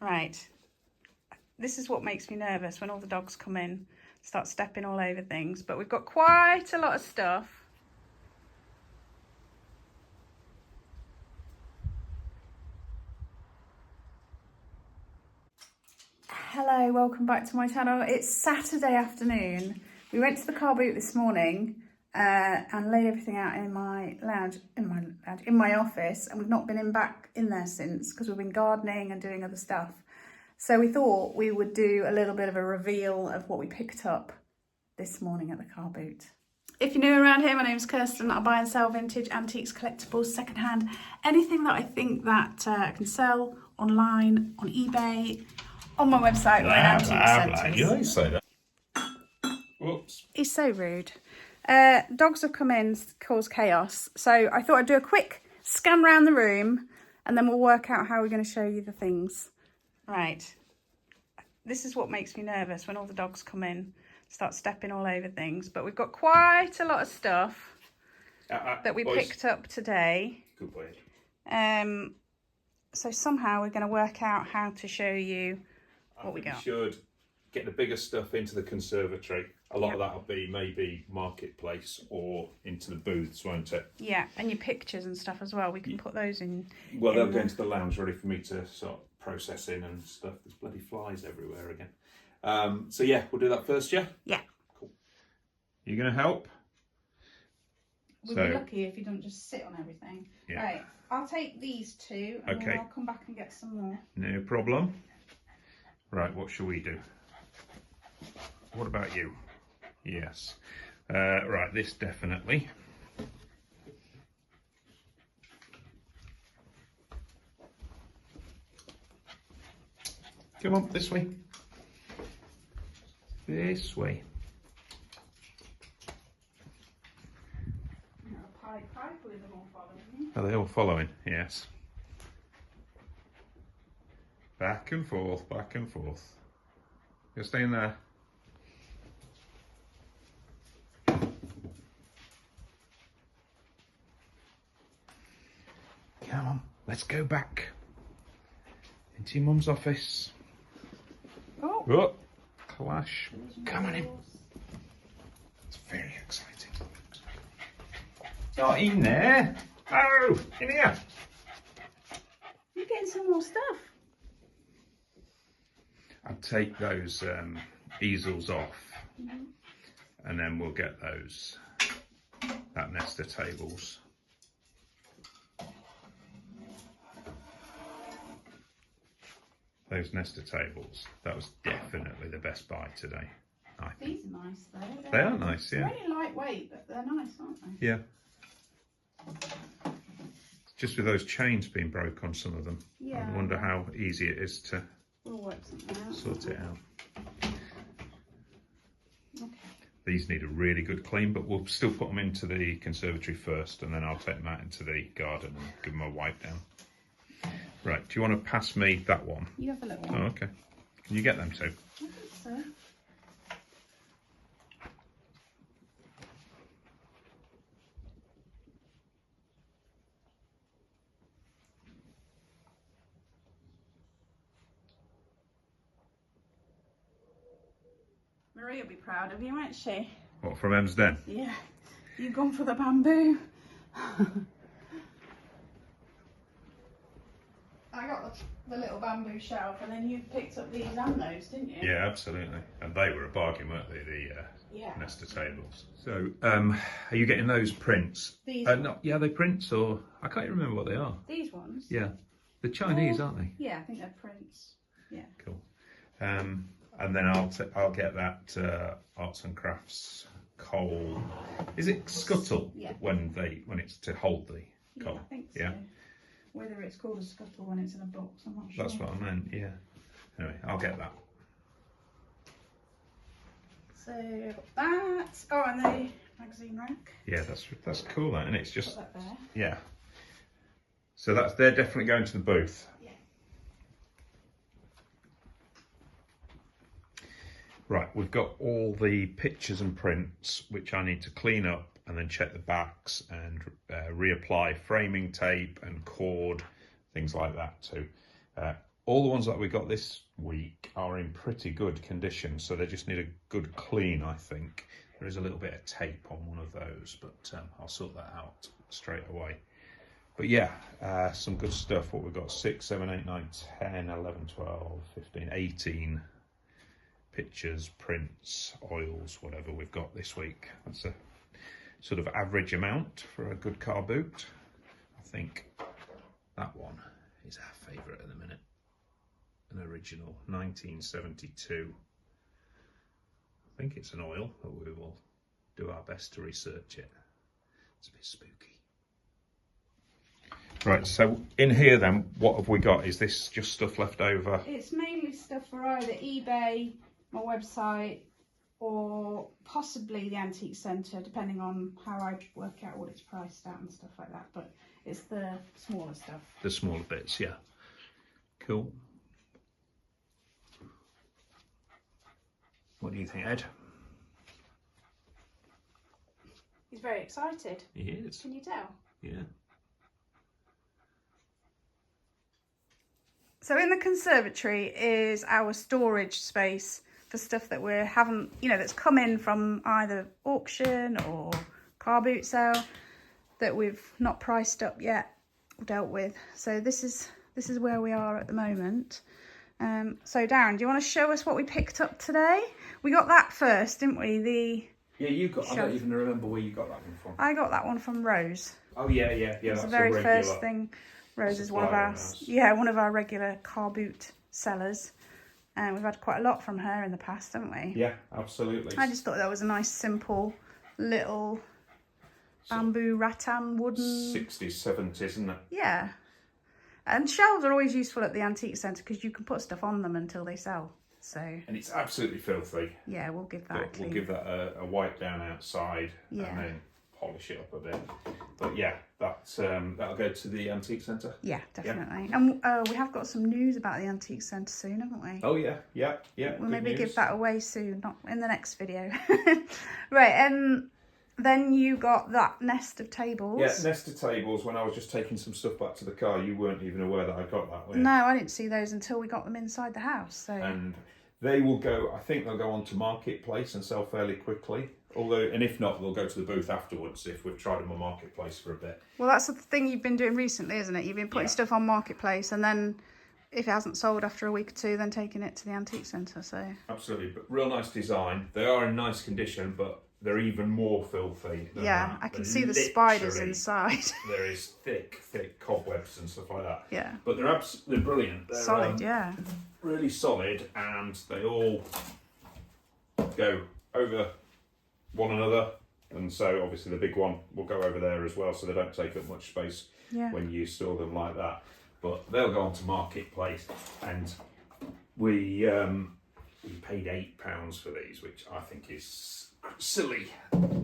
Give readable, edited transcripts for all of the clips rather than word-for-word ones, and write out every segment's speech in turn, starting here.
Right, this is what makes me nervous when all the dogs come in, start stepping all over things, but we've got quite a lot of stuff. Hello, welcome back to my channel. It's Saturday afternoon. We went to the car boot this morning and laid everything out in my lounge, in my office, and we've not been back in there since because we've been gardening and doing other stuff. So we thought we would do a little bit of a reveal of what we picked up this morning at the car boot. If you're new around here, my name's Kirsten. I buy and sell vintage, antiques, collectibles, secondhand, anything that I think that I can sell online, on eBay, on my website, or in antique centres. You don't say that. Whoops. He's so rude. Dogs have come in, cause chaos. So I thought I'd do a quick scan around the room and then we'll work out how we're going to show you the things. Right. This is what makes me nervous when all the dogs come in, start stepping all over things. But we've got quite a lot of stuff that we picked up today. Good boy. So somehow we're going to work out how to show you what we got. We should get the bigger stuff into the conservatory. A lot of that will be maybe marketplace or into the booths, won't it? Yeah, and your pictures and stuff as well. We can put those in. Well, they'll go into the lounge ready for me to start processing and stuff. There's bloody flies everywhere again. So yeah, we'll do that first, yeah? Yeah. Cool. You going to help? We'll be lucky if you don't just sit on everything. Yeah. Right, I'll take these two and then I'll come back and get some more. No problem. Right, what shall we do? What about you? Yes. Right, this definitely. Come on, this way. This way. Are they all following? Yes. Back and forth, back and forth. You're staying there. Come on, let's go back into your mum's office. Oh, clash. Come on in. It's very exciting. Not in there. Oh, in here. You're getting some more stuff. I'll take those easels off, and then we'll get that nest of tables. Those nest of tables, that was definitely the best buy today, I think. These are nice though. They are nice, yeah. They're really lightweight, but they're nice, aren't they? Yeah. Just with those chains being broke on some of them, yeah. I wonder how easy it is to sort it out. Okay. These need a really good clean, but we'll still put them into the conservatory first, and then I'll take them out into the garden and give them a wipe down. Right, do you want to pass me that one? You have the little one. Oh, okay. Can you get them too? I think so. Maria will be proud of you, won't she? What, from Emsden? Yeah. You've gone for the bamboo. I got the little bamboo shelf, and then you picked up these and those, didn't you? Yeah, absolutely. And they were a bargain, weren't they? The nest of tables. So, are you getting those prints? These no, yeah, are they prints, or I can't even remember what they are. These ones? Yeah, the Chinese, aren't they? Yeah, I think they're prints. Yeah. Cool. And then I'll get that arts and crafts coal. Is it scuttle? Yeah. When it's to hold the coal? Yeah, I think so. Yeah. Whether it's called a scuttle when it's in a box, I'm not sure. That's what I meant, yeah. Anyway, I'll get that. So, that. Oh, and the magazine rack. Yeah, that's cool, that, and it's just... Put that there. Yeah. So they're definitely going to the booth. Yeah. Right, we've got all the pictures and prints, which I need to clean up and then check the backs and reapply framing tape and cord, things like that to all the ones that we got this week are in pretty good condition, so they just need a good clean, I think. There is a little bit of tape on one of those, but I'll sort that out straight away. But yeah, some good stuff. What we've got, 6, 7, 8, 9, 10, 11, 12, 15, 18 pictures, prints, oils, whatever we've got this week. That's a sort of average amount for a good car boot. I think that one is our favourite at the minute. An original 1972. I think it's an oil, but we will do our best to research it. It's a bit spooky. Right, so in here then, what have we got? Is this just stuff left over? It's mainly stuff for either eBay, my website, or possibly the antique centre, depending on how I work out what it's priced at and stuff like that. But it's the smaller stuff. The smaller bits, yeah. Cool. What do you think, Ed? He's very excited. He is. Can you tell? Yeah. So in the conservatory is our storage space for stuff that we haven't, that's come in from either auction or car boot sale that we've not priced up yet or dealt with. So this is where we are at the moment. So Darren, do you want to show us what we picked up today? We got that first, didn't we? Yeah, you got. I don't even remember where you got that one from. I got that one from Rose. Oh yeah. It's the very first thing. Rose is one of our regular car boot sellers, and we've had quite a lot from her in the past, haven't we? Yeah, absolutely. I just thought that was a nice, simple little bamboo rattan wooden. 60s, 70s, isn't it? Yeah, and shelves are always useful at the antique centre because you can put stuff on them until they sell. So. And it's absolutely filthy. Yeah, we'll give that. We'll give that a wipe down outside and then polish it up a bit. But yeah, that'll go to the antique centre. Yeah, definitely. Yeah. And we have got some news about the antique centre soon, haven't we? Oh yeah. We'll maybe give that away soon, not in the next video. Right, and then you got that nest of tables. Yeah, nest of tables. When I was just taking some stuff back to the car, you weren't even aware that I got that, were you? No, I didn't see those until we got them inside the house. So. And they will go, I think they'll go on to Marketplace and sell fairly quickly. And if not, they'll go to the booth afterwards if we've tried them on Marketplace for a bit. Well, that's the thing you've been doing recently, isn't it? You've been putting stuff on Marketplace and then if it hasn't sold after a week or two, then taking it to the antique centre. So absolutely, but real nice design. They are in nice condition, but they're even more filthy than that. I can see the spiders inside. There is thick cobwebs and stuff like that. Yeah. But they're brilliant. They're solid, really solid, and they all go over one another. And so obviously the big one will go over there as well, so they don't take up much space when you store them like that. But they'll go onto Marketplace, and we paid £8 for these, which I think is silly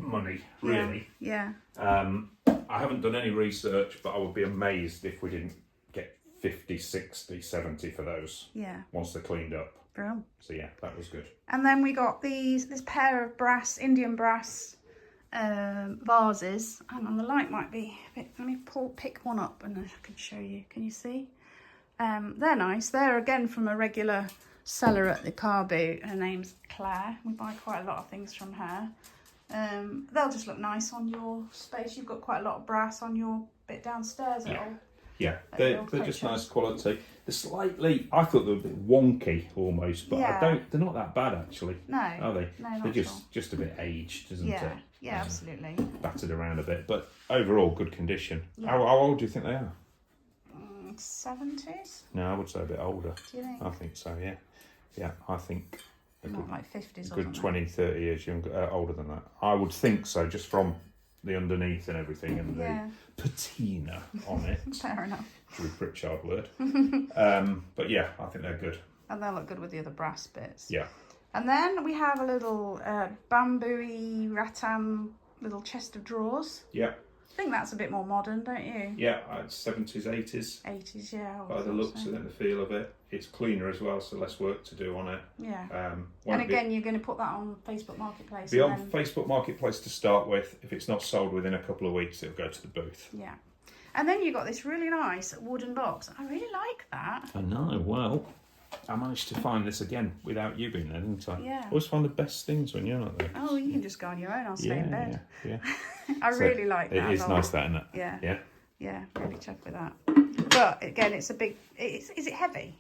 money, really. Yeah. I haven't done any research, but I would be amazed if we didn't get 50, 60, 70 for those. Yeah. Once they're cleaned up. Brilliant. So yeah, that was good. And then we got this pair of Indian brass vases. Hang on, the light might be a bit. Let me pick one up and I can show you. Can you see? They're nice. They're again from a regular seller at the car boot. Her name's Claire. We buy quite a lot of things from her. They'll just look nice on your space. You've got quite a lot of brass on your bit downstairs. Yeah, they're just nice quality. They're slightly, I thought they were a bit wonky almost, but they're not that bad actually. No, are they? No, they're just a bit aged, isn't it? Yeah, absolutely. Battered around a bit, but overall good condition. Yeah. How old do you think they are? 70s? No, I would say a bit older. Do you think? I think so, yeah. Yeah, I think not like 50s a good 20, 30 years younger, older than that. I would think so, just from the underneath and everything and the patina on it. Fair enough. It's a Pritchard word. But yeah, I think they're good. And they'll look good with the other brass bits. Yeah. And then we have a little bamboo-y rattan little chest of drawers. Yeah. I think that's a bit more modern, don't you? Yeah, it's 70s, 80s. 80s, yeah. By the looks and the feel of it. It's cleaner as well, so less work to do on it. Yeah. And again, you're going to put that on Facebook Marketplace. Be on Facebook Marketplace to start with. If it's not sold within a couple of weeks, it'll go to the booth. Yeah. And then you got this really nice wooden box. I really like that. I know. Well, I managed to find this again without you being there, didn't I? Yeah. I always find the best things when you're not there. Oh, you can just go on your own. I'll stay in bed. Yeah. I really like that. It is nice, that, isn't it? Yeah. Yeah. Yeah, really chuffed with that. But again, it's a big. Is it heavy?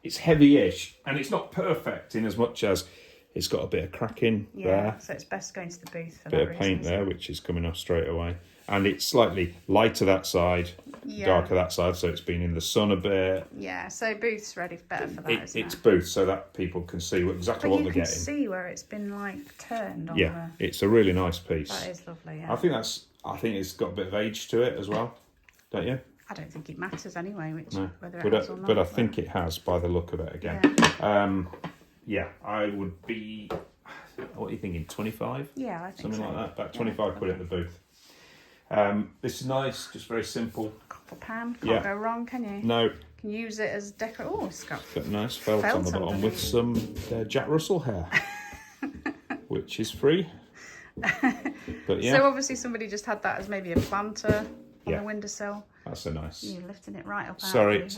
It's heavy-ish, and it's not perfect in as much as it's got a bit of cracking there. So it's best going to the booth for Bit that of paint reason, there, which is coming off straight away. And it's slightly lighter that side, darker that side, so it's been in the sun a bit. Yeah, so booth's ready better for that, isn't It's it? booth, so that people can see exactly what they're getting. You can see where it's been like turned on Yeah, it's a really nice piece. That is lovely, yeah. I think it's got a bit of age to it as well, don't you? I don't think it matters anyway, whether but it has or not. But I think it has by the look of it again. Yeah, I would be, what are you thinking, 25? Yeah, I think something so. like that, about 25 quid at the booth. This is nice, just very simple. Copper pan, can't go wrong, can you? No. You can use it as decor. Oh, it's got a nice felt on the bottom with some Jack Russell hair, which is free. But yeah. So obviously somebody just had that as maybe a planter on the windowsill. That's a nice. You're lifting it right up. Sorry.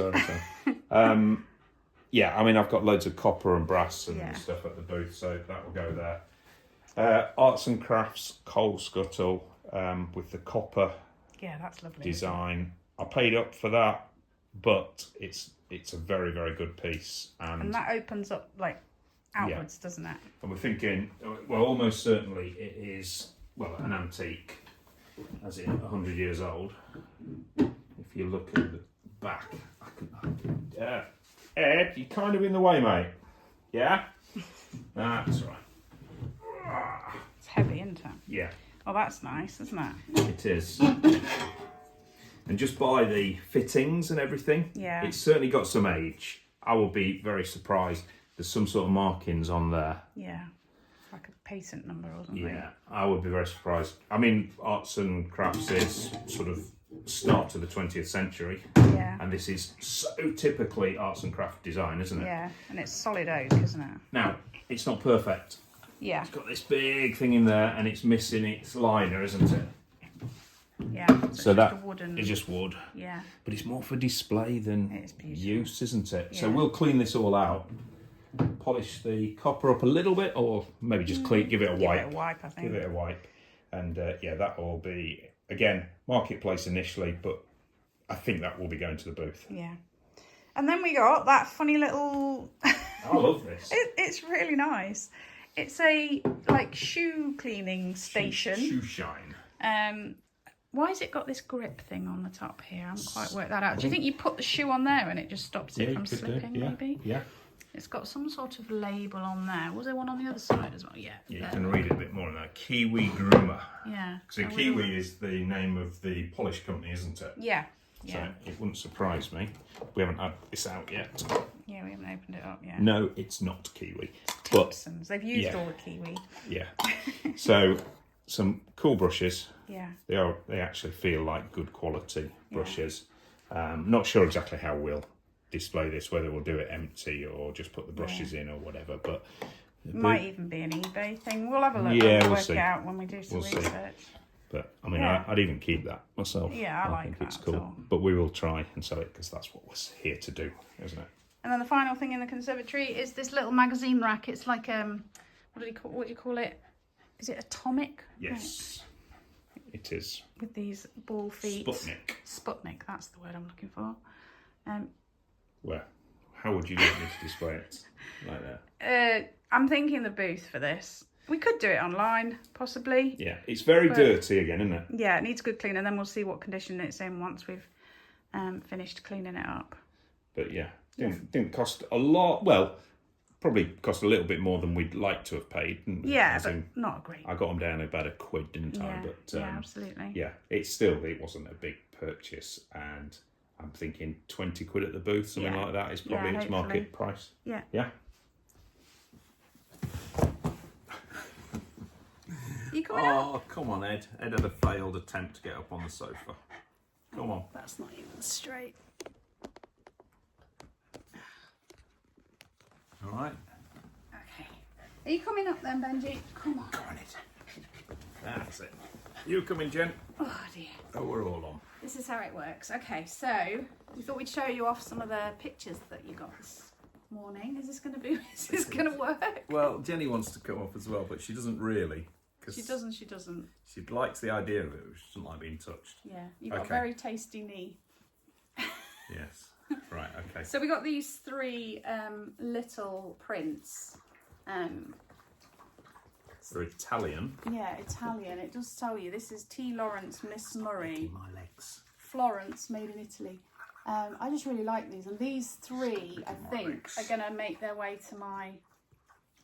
Yeah, I mean, I've got loads of copper and brass and stuff at the booth, so that will go there. Arts and crafts, coal scuttle with the copper that's lovely design. I paid up for that, but it's a very, very good piece. And that opens up like outwards, doesn't it? And we're thinking, well, almost certainly it is, well, an antique, as in 100 years old. If you look at the back, Ed, you're kind of in the way, mate. Yeah? That's right. It's heavy, isn't it? Yeah. Oh, that's nice, isn't it? It is. And just by the fittings and everything, it's certainly got some age. I will be very surprised. There's some sort of markings on there. Yeah. It's like a patent number or something. Yeah, I would be very surprised. I mean, arts and crafts is sort of start of the 20th century. Yeah. And this is so typically arts and craft design, isn't it? Yeah, and it's solid oak, isn't it? Now, it's not perfect. Yeah. It's got this big thing in there and it's missing its liner, isn't it? Yeah. So that wooden... is just wood. Yeah. But it's more for display than use, isn't it? Yeah. So we'll clean this all out, polish the copper up a little bit, or maybe just give it a wipe. Give it a wipe, I think. Give it a wipe. And that will be, again, marketplace initially, but I think that will be going to the booth. Yeah. And then we got that funny little... I love this. It's really nice. It's a like shoe cleaning station. Shoe shine. Why has it got this grip thing on the top here? I haven't quite worked that out. Do you think you put the shoe on there and it just stops it from slipping, maybe? Yeah. It's got some sort of label on there. Was there one on the other side as well? Yeah. You can read it a bit more on that. Kiwi Groomer. Yeah. So Kiwi is the name of the polish company, isn't it? Yeah. So it wouldn't surprise me. We haven't had this out yet. Yeah, we haven't opened it up yet. No, it's not Kiwi. Thompson's. They've used all the Kiwi. Yeah. So some cool brushes. Yeah. They actually feel like good quality brushes. Not sure exactly how we'll display this, whether we'll do it empty or just put the brushes in or whatever. But it might even be an eBay thing. We'll have a look. Yeah, we'll we'll work see. it out when we do some research. But I mean, I'd even keep that myself. Yeah, I like think that. it's cool. But we will try and sell it because that's what we're here to do, isn't it? And then the final thing in the conservatory is this little magazine rack. It's like what do you call it? Is it Atomic? Yes, it is. With these ball feet. Sputnik. That's the word I'm looking for. Where? How would you like me to display it like that? I'm thinking the booth for this. We could do it online, possibly. Yeah, it's very dirty again, isn't it? Yeah, it needs a good clean, and then we'll see what condition it's in once we've finished cleaning it up. But yeah, didn't cost a lot. Well, probably cost a little bit more than we'd like to have paid. Yeah, but not great. I got them down about £1, didn't I? Yeah, but, absolutely. Yeah, it wasn't a big purchase, and I'm thinking 20 quid at the booth, something like that is probably its market price. Yeah. Yeah. You coming up? Oh, come on, Ed. Ed had a failed attempt to get up on the sofa. Come on. That's not even straight. All right. Okay. Are you coming up then, Benji? Come on. Go on, Ed. That's it. You coming, Jen? Oh, dear. Oh, we're all on. this is how it works. Okay, so we thought we'd show you off some of the pictures that you got this morning. Is this going to work? Well, Jenny wants to come off as well, but she doesn't really. She doesn't. She likes the idea of it, but she doesn't like being touched. Yeah, you've got a very tasty knee. Yes. Right, okay. So we got these 3 little prints. They're Italian. Yeah, Italian. It does tell you. This is T. Lawrence, Miss Murray. My legs. Florence, made in Italy. I just really like these. And these 3, I think, are going to make their way to my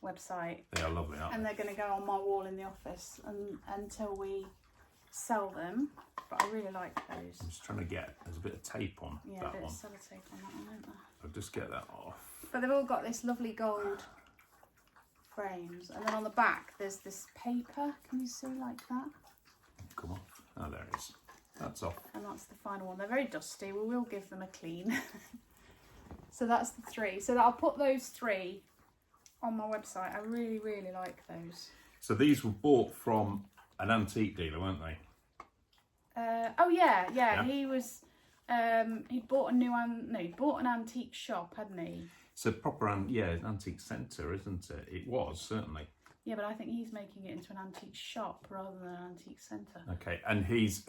website. They are lovely, aren't And they? they're going to go on my wall in the office until we sell them. But I really like those. I'm just trying to get, there's a bit of tape on Yeah, that a bit one. of sellotape on that one, isn't there? I'll just get that off. But they've all got this lovely gold frames. And then on the back, there's this paper. Can you see like that? Come on. Oh, there it is. That's off. And that's the final one. They're very dusty. We will give them a clean. So that's the 3. So I'll put those 3 on my website. I really, really like those. So these were bought from an antique dealer, weren't they? Oh yeah. He was. He bought he bought an antique shop, hadn't he? It's a proper, an antique centre, isn't it? It was, certainly. Yeah, but I think he's making it into an antique shop rather than an antique centre. Okay, and he's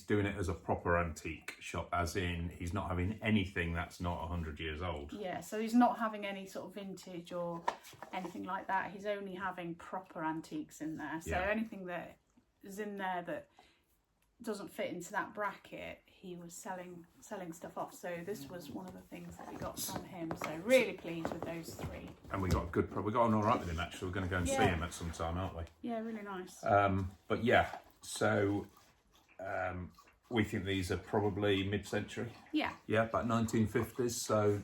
doing it as a proper antique shop, as in he's not having anything that's not 100 years old. Yeah, so he's not having any sort of vintage or anything like that. He's only having proper antiques in there. So anything that is in there that doesn't fit into that bracket, he was selling stuff off. So this was one of the things that we got from him. So really pleased with those 3. And we got on all right with him, actually. We're going to go and see him at some time, aren't we? Yeah, really nice. But yeah, so we think these are probably mid-century. Yeah. Yeah, about 1950s. So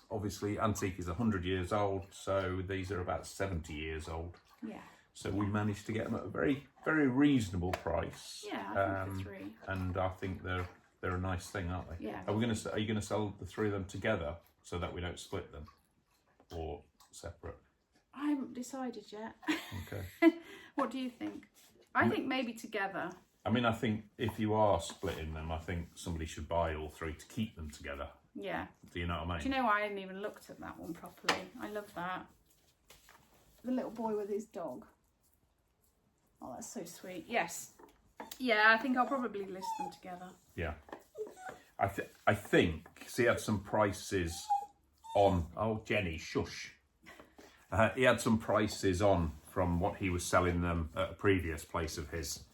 obviously antique is 100 years old. So these are about 70 years old. Yeah. So we managed to get them at a very, very reasonable price. Yeah, I think for 3. And I think they're a nice thing, aren't they? Yeah. Are you going to sell the 3 of them together so that we don't split them, or separate? I haven't decided yet. Okay. What do you think? I think maybe together. I mean, I think if you are splitting them, I think somebody should buy all 3 to keep them together. Yeah. Do you know what I mean? Do you know, I hadn't even looked at that one properly. I love that. The little boy with his dog. Oh, that's so sweet. Yes. Yeah, I think I'll probably list them together. Yeah. I think, he had some prices on, oh, Jenny, shush. He had some prices on from what he was selling them at a previous place of his.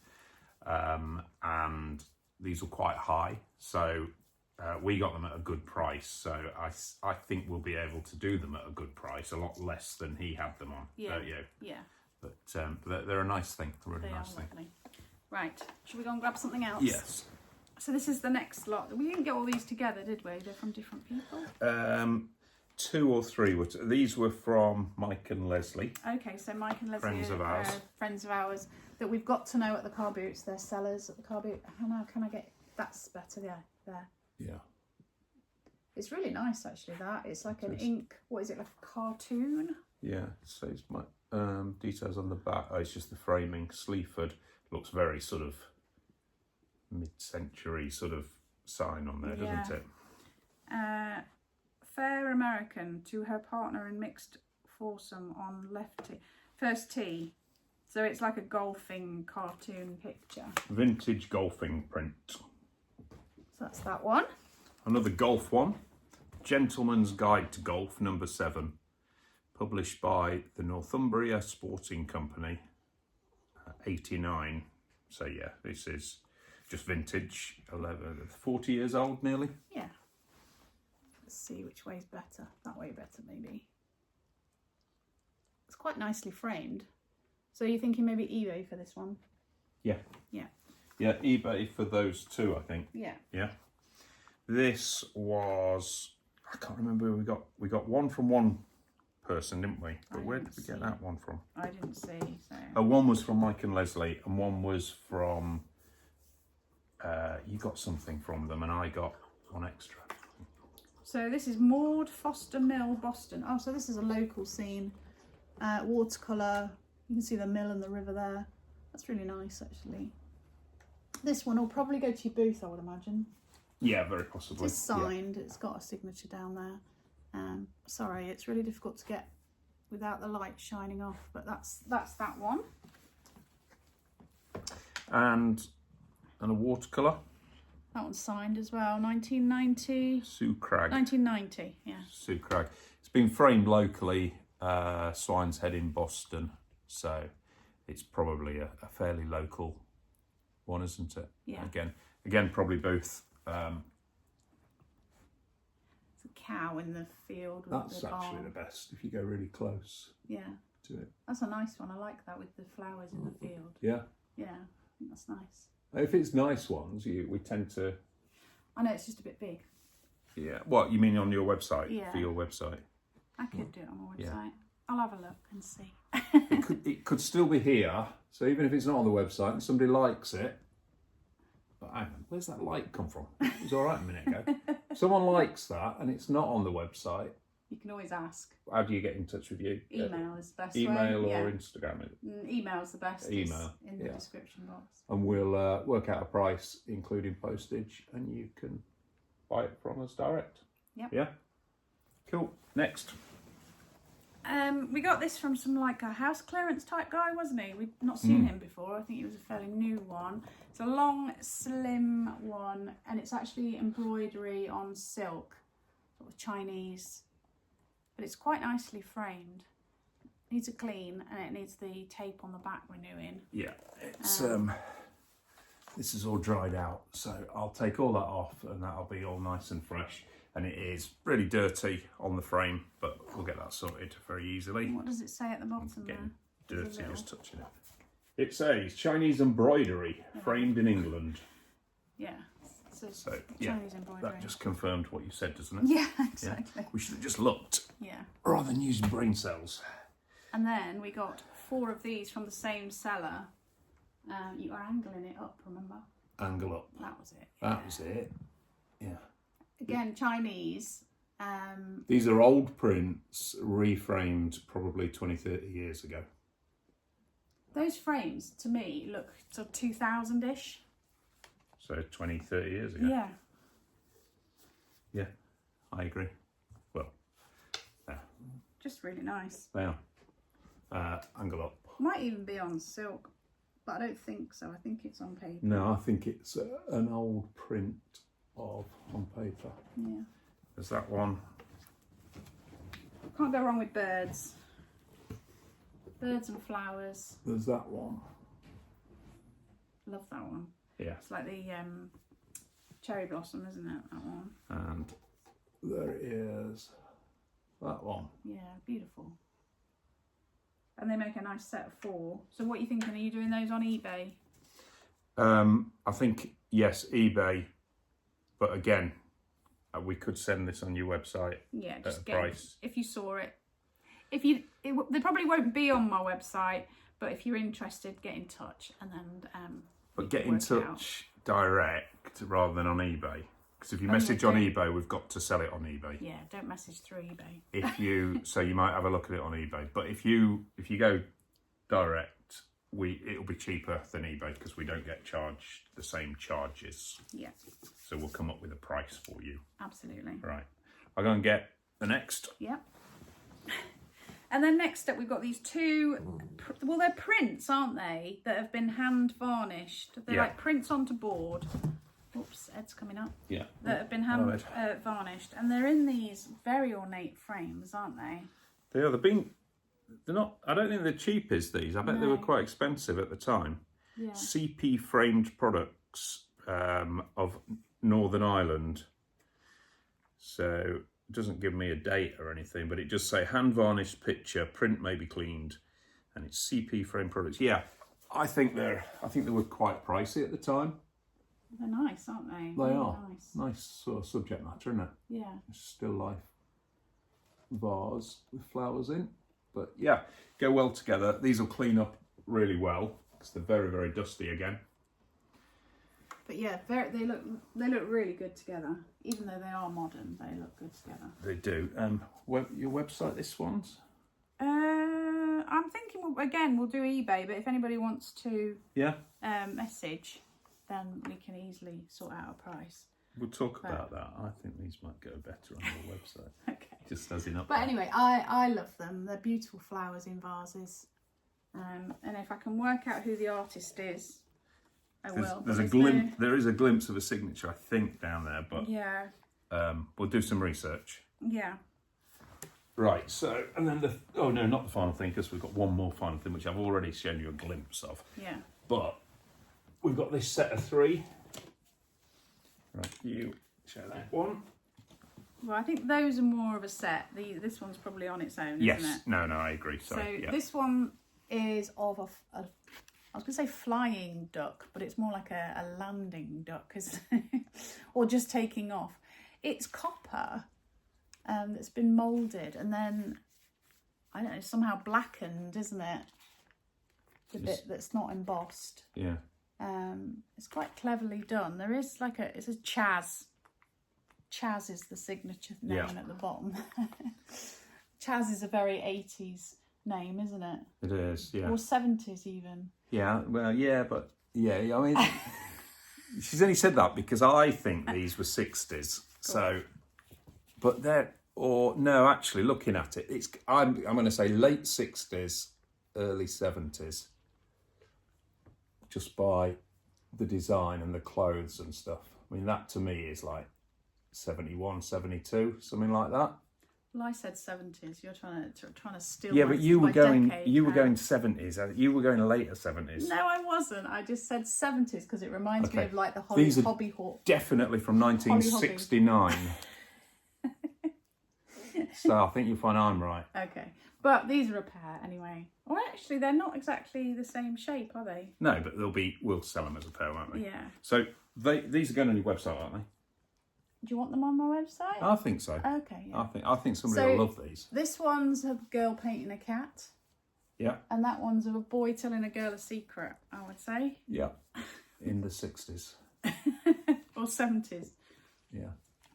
And these were quite high. So we got them at a good price. So I think we'll be able to do them at a good price, a lot less than he had them on. Yeah. Don't you? Yeah. But they're a nice thing. They're a really nice thing. Lovely. Right. Should we go and grab something else? Yes. So this is the next lot. We didn't get all these together, did we? They're from different people. 2 or 3 were. These were from Mike and Leslie. Okay, so Mike and Leslie Friends of are ours. friends of ours that we've got to know at the car boots. They're sellers at the car boot. How now can I get? That's better. Yeah, there. Yeah. It's really nice, actually. That it's like an ink. What is it? Like a cartoon? Yeah. So it's my details on the back. Oh, it's just the framing. Sleaford looks very sort of mid-century sort of sign on there, doesn't it? Fair American to her partner in mixed foursome on left tee, first tee. So it's like a golfing cartoon picture. Vintage golfing print. So that's that one. Another golf one. Gentleman's Guide to Golf, number 7. Published by the Northumbria Sporting Company, 89. So yeah, this is just vintage, 40 years old nearly. Yeah. Let's see which way's better. That way better, maybe. It's quite nicely framed. So you're thinking maybe eBay for this one? Yeah. Yeah. Yeah, eBay for those 2, I think. Yeah. Yeah. This was, I can't remember, we got one from one person, didn't we? But where did we get that one from? I didn't see. So. Oh, one was from Mike and Leslie, and one was from, you got something from them, and I got one extra. So this is Maud Foster Mill, Boston. Oh, so this is a local scene. Watercolour. You can see the mill and the river there. That's really nice, actually. This one will probably go to your booth, I would imagine. Yeah, very possibly. It's signed. Yeah. It's got a signature down there. Sorry, it's really difficult to get without the light shining off, but that's that one. And a watercolour. That one's signed as well. 1990. Sue Cragg. 1990. Yeah. Sue Cragg. It's been framed locally, Swine's Head in Boston, so it's probably a fairly local one, isn't it? Yeah. Again, probably both. It's a cow in the field. With That's the actually barn. the best if you go really close. Yeah. To it. That's a nice one. I like that with the flowers in the field. Yeah. Yeah, I think that's nice. If it's nice ones, we tend to. I know it's just a bit big. Yeah. What you mean on your website? Yeah. For your website. I could do it on my website. Yeah. I'll have a look and see. It could still be here. So even if it's not on the website and somebody likes it, but hang on, where's that light come from? It was all right a minute ago. Someone likes that and it's not on the website. You can always ask. How do you get in touch with you? Email is the best Email way. or Yeah. Instagram? Email's the best. Email, It's in the yeah. description box. And we'll work out a price, including postage, and you can buy it from us direct. Yep. Yeah. Cool. Next. We got this from some like a house clearance type guy, wasn't he? We'd not seen him before. I think he was a fairly new one. It's a long, slim one, and it's actually embroidery on silk, sort of Chinese, but it's quite nicely framed. Needs a clean, and it needs the tape on the back renewing. Yeah. It's this is all dried out, so I'll take all that off, and that'll be all nice and fresh. And it is really dirty on the frame, but we'll get that sorted very easily. What does it say at the bottom Getting there? dirty just touching it. It says Chinese embroidery, framed in England. Yeah. So yeah, Chinese embroidery. that just confirmed what you said, doesn't it? Yeah, exactly. Yeah. We should have just looked Yeah. rather than using brain cells. And then we got 4 of these from the same seller. You are angling it up, remember? Angle up. That was it. That was it. Yeah. Again, Chinese. These are old prints, reframed probably 20, 30 years ago. Those frames, to me, look sort of 2000-ish. So 20, 30 years ago. Yeah. Yeah, I agree. Well, yeah, Just really nice. they are. Angle up. Might even be on silk, but I don't think so. I think it's on paper. No, I think it's an old print of on paper. Yeah. There's that one. Can't go wrong with birds. Birds and flowers. There's that one. Love that one. Yeah. It's like the cherry blossom, isn't it? That one. And there it is. That one. Yeah, beautiful. And they make a nice set of 4. So what are you thinking? Are you doing those on eBay? I think, yes, eBay. But again, we could send this on your website Yeah, at just a get price. if you saw it. They probably won't be on my website, but if you're interested, get in touch and then. But get in touch direct rather than on eBay. Because if you message yeah, on don't. eBay, we've got to sell it on eBay. Yeah, don't message through eBay. If you so you might have a look at it on eBay. But if you go direct, it'll be cheaper than eBay because we don't get charged the same charges. Yeah, So we'll come up with a price for you. absolutely. Right. I'll go and get the next. Yep. And then next up, we've got these 2. Well, they're prints, aren't they? That have been hand varnished. They're Yeah. like prints onto board. Oops, Ed's coming up. Yeah. That have been hand varnished, and they're in these very ornate frames, aren't they? They are. They're not. I don't think they're cheap as these. I bet they were quite expensive at the time. Yeah. CP framed products of Northern Ireland. So it doesn't give me a date or anything, but it just say hand varnished picture, print may be cleaned, and it's CP framed products. Yeah, I think they were quite pricey at the time. They're nice, aren't they? They Really are nice. nice sort of subject matter, isn't it? Yeah. It's still life vase with flowers in, but yeah, go well together. These will clean up really well because they're very, very dusty again. But yeah, they look really good together. Even though they are modern, they look good together. They do. Your website, this one's? I'm thinking again we'll do eBay, but if anybody wants to Yeah. message, then we can easily sort out a price. We'll talk about that. I think these might go better on your website. Okay. Just as enough. But anyway, I love them. They're beautiful flowers in vases. And if I can work out who the artist is, I will. There's a glimpse. There is a glimpse of a signature, I think, down there. But yeah, we'll do some research. yeah. Right. So, and then not the final thing, because we've got one more final thing, which I've already shown you a glimpse of. Yeah. But we've got this set of 3. Right. You show that one. Well, I think those are more of a set. This one's probably on its own, Yes. isn't it? No, I agree. Sorry. So this one is of I was going to say flying duck, but it's more like a landing duck, or just taking off. It's copper that's been moulded and then, I don't know, somehow blackened, isn't it? The bit that's not embossed. Yeah. It's quite cleverly done. There is it's a Chaz. Chaz is the signature name at the bottom. Chaz is a very 80s name, isn't it? It is, yeah. Or 70s even. Yeah, well, yeah, but yeah, I mean, she's only said that because I think these were 60s. So, but actually, looking at it, I'm going to say late 60s, early 70s, just by the design and the clothes and stuff. I mean, that to me is like 71, 72, something like that. Well, I said 70s. You're trying to steal. Yeah, but you were going 70s. You were going later 70s. No, I wasn't. I just said 70s because it reminds me of like the These are hobby horse. Definitely from 1969. So I think you'll find I'm right. Okay, but these are a pair anyway. Well, actually, they're not exactly the same shape, are they? No, but we'll sell them as a pair, won't we? Yeah. So these are going on your website, aren't they? Do you want them on my website? I think so. Okay. Yeah. I think somebody will love these. This one's of a girl painting a cat. Yeah. And that one's of a boy telling a girl a secret, I would say. Yeah. In the 60s. Or 70s. Yeah.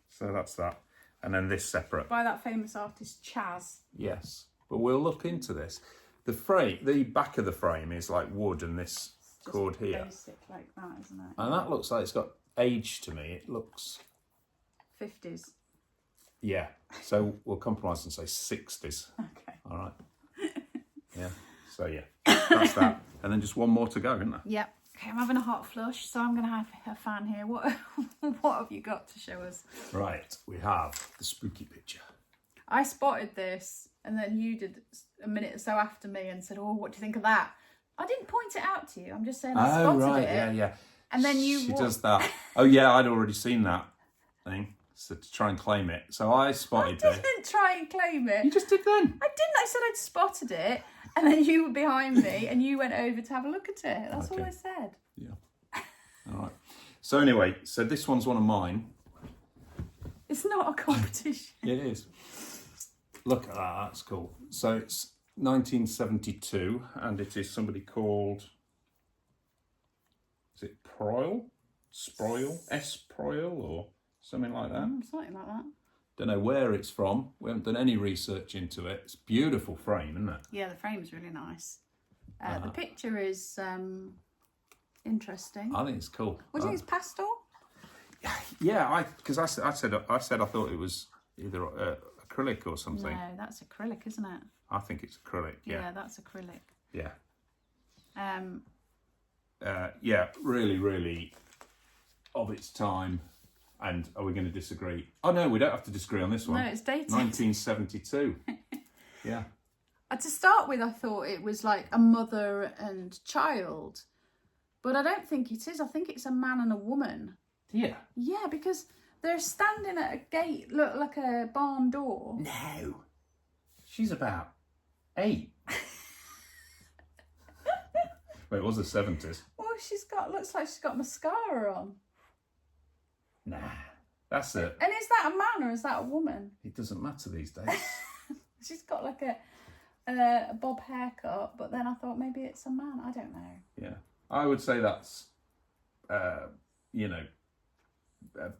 So that's that. And then this separate. By that famous artist Chaz. Yes. But we'll look into this. The back of the frame is like wood and this cord here. Basic like that, isn't it? And that looks like it's got age to me. It looks 50s. Yeah. So we'll compromise and say 60s. Okay. All right. Yeah. So yeah, that's that. And then just one more to go, isn't there? Yep. Okay, I'm having a hot flush, so I'm going to have a fan here. What have you got to show us? Right, we have the spooky picture. I spotted this, and then you did a minute or so after me and said, "Oh, what do you think of that?" I didn't point it out to you. I'm just saying I spotted it. Yeah. And then she does that. Oh yeah, I'd already seen that thing. So to try and claim it. So I spotted it. I didn't try and claim it. You just did then. I didn't. I said I'd spotted it, and then you were behind me, and you went over to have a look at it. That's all I said. Yeah. All right. So anyway, this one's one of mine. It's not a competition. It is. Look at that. That's cool. So it's 1972, and it is somebody called. Is it Proil? Sproil? S. Proil or something like that? Something like that. Don't know where it's from. We haven't done any research into it. It's a beautiful frame, isn't it? Yeah, the frame's really nice. The picture is interesting. I think it's cool. What do you think? It's pastel? Yeah, because I said I thought it was either acrylic or something. No, that's acrylic, isn't it? I think it's acrylic. Yeah, that's acrylic. Yeah. Yeah, really, really of its time. And are we going to disagree? Oh no, we don't have to disagree on this one. No, it's dated. 1972. Yeah. To start with, I thought it was like a mother and child, but I don't think it is. I think it's a man and a woman. Yeah. Yeah, because they're standing at a gate, look like a barn door. No. She's about 8. Wait, it was the 70s. Well, looks like she's got mascara on. Nah, that's it. And is that a man or is that a woman? It doesn't matter these days. She's got like a bob haircut, but then I thought maybe it's a man. I don't know. Yeah, I would say that's, a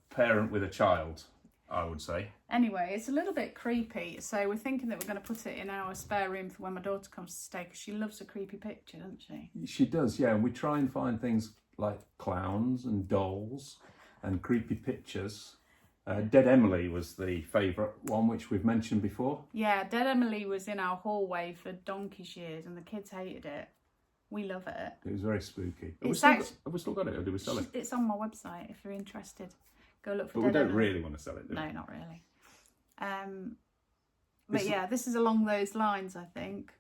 parent with a child, I would say. Anyway, it's a little bit creepy, so we're thinking that we're going to put it in our spare room for when my daughter comes to stay, because she loves a creepy picture, doesn't she? She does, yeah. We try and find things like clowns and dolls and creepy pictures. Dead Emily was the favourite one, which we've mentioned before. Yeah, Dead Emily was in our hallway for donkey's years and the kids hated it. We love it. It was very spooky. Have we still got it, or do we sell it? It's on my website if you're interested. Go look for But we Dead don't Emily. really want to sell it, do we? No, not really. But yeah, this is along those lines, I think.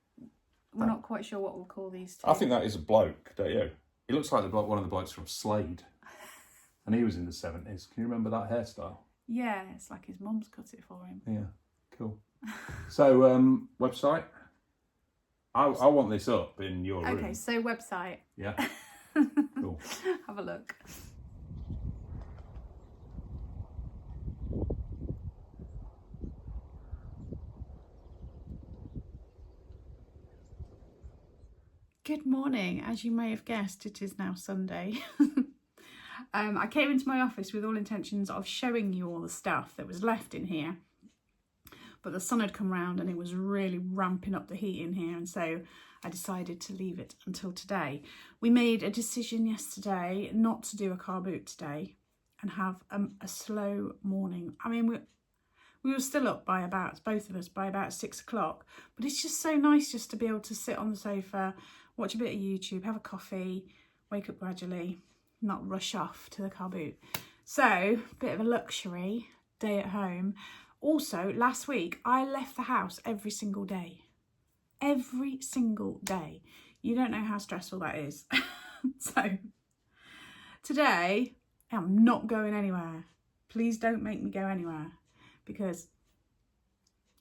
We're not quite sure what we'll call these two. I think that is a bloke, don't you? He looks like one of the blokes from Slade. And he was in the 70s. Can you remember that hairstyle? Yeah, it's like his mum's cut it for him. Yeah, cool. So, website? I want this up in your room. Okay, so website. Yeah, cool. Have a look. Good morning. As you may have guessed, it is now Sunday. I came into my office with all intentions of showing you all the stuff that was left in here, but the sun had come round and it was really ramping up the heat in here, and so I decided to leave it until today. We made a decision yesterday not to do a car boot today and have a slow morning. I mean, we were still up by about, both of us, by about 6 o'clock, but it's just so nice just to be able to sit on the sofa, watch a bit of YouTube, have a coffee, wake up gradually, not rush off to the car boot. So, bit of a luxury day at home. Also, last week, I left the house every single day. Every single day. You don't know how stressful that is. So, today, I'm not going anywhere. Please don't make me go anywhere, because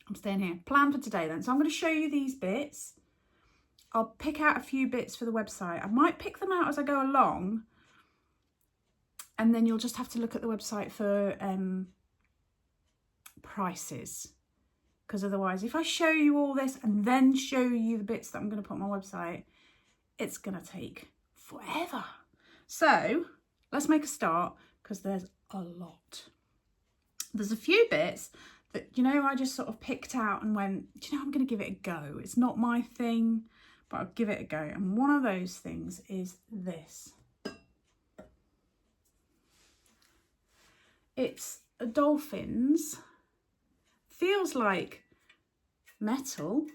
I'm staying here. Plan for today then. So I'm going to show you these bits. I'll pick out a few bits for the website. I might pick them out as I go along, and then you'll just have to look at the website for prices, because otherwise, if I show you all this and then show you the bits that I'm going to put on my website, it's going to take forever. So let's make a start, because there's a lot. There's a few bits that, you know, I just sort of picked out and went, you know, I'm going to give it a go. It's not my thing, but I'll give it a go. And one of those things is this. It's a dolphins. Feels like metal,